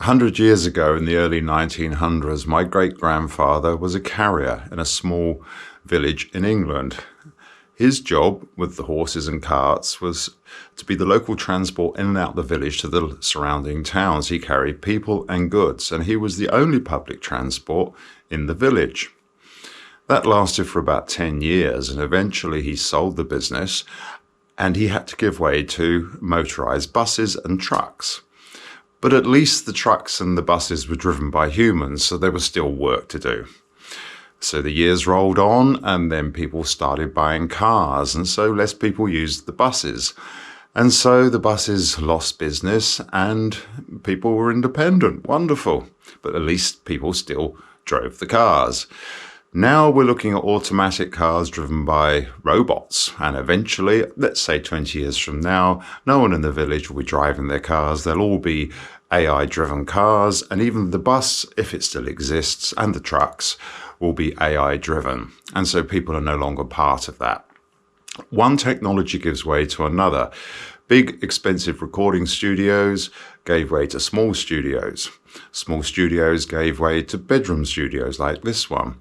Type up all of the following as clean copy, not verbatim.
100 years ago, in the early 1900s, my great-grandfather was a carrier in a small village in England. His job with the horses and carts was to be the local transport in and out the village to the surrounding towns. He carried people and goods, and he was the only public transport in the village. That lasted for about 10 years, and eventually he sold the business, and he had to give way to motorized buses and trucks. But at least the trucks and the buses were driven by humans, so there was still work to do. So the years rolled on, and then people started buying cars, and so less people used the buses. And so the buses lost business, and people were independent. Wonderful. But at least people still drove the cars. Now we're looking at automatic cars driven by robots, and eventually, let's say 20 years from now, no one in the village will be driving their cars. They'll all be AI-driven cars, and even the bus, if it still exists, and the trucks will be AI-driven. And so people are no longer part of that. One technology gives way to another. Big, expensive recording studios gave way to small studios. Small studios gave way to bedroom studios like this one.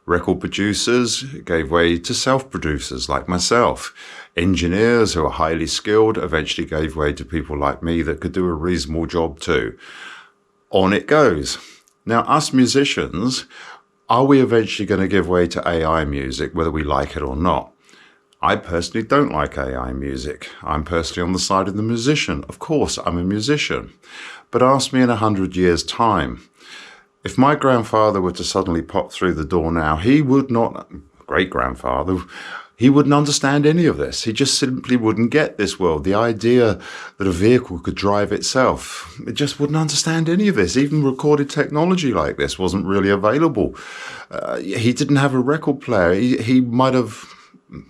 Record producers gave way to self-producers like myself. Engineers who are highly skilled eventually gave way to people like me that could do a reasonable job too. On it goes. Now, us musicians, are we eventually going to give way to AI music, whether we like it or not? I personally don't like AI music. I'm personally on the side of the musician. Of course, I'm a musician. But ask me in 100 years' time. If my grandfather were to suddenly pop through the door now, he would not, great-grandfather, he wouldn't understand any of this. He just simply wouldn't get this world. The idea that a vehicle could drive itself, it just wouldn't understand any of this. Even recorded technology like this wasn't really available. He didn't have a record player. He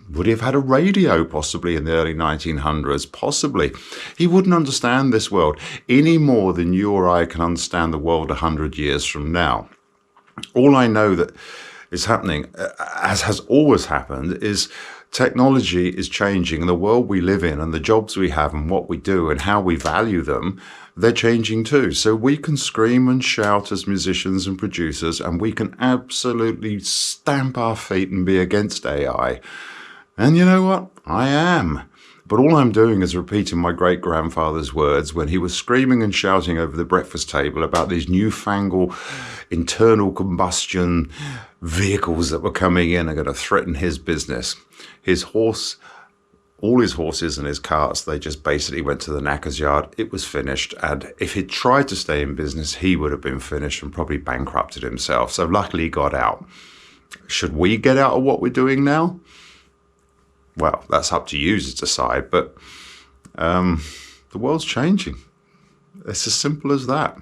would he have had a radio possibly in the early 1900s? Possibly. He wouldn't understand this world any more than you or I can understand the world 100 years from now. All I know that is happening, as has always happened, is technology is changing, and the world we live in and the jobs we have and what we do and how we value them, they're changing too. So we can scream and shout as musicians and producers, and we can absolutely stamp our feet and be against AI. And you know what? I am. But all I'm doing is repeating my great-grandfather's words when he was screaming and shouting over the breakfast table about these newfangled internal combustion vehicles that were coming in and going to threaten his business. His horse, all his horses and his carts, they just basically went to the knacker's yard. It was finished. And if he'd tried to stay in business, he would have been finished and probably bankrupted himself. So luckily he got out. Should we get out of what we're doing now? Well, that's up to you to decide, but the world's changing. It's as simple as that.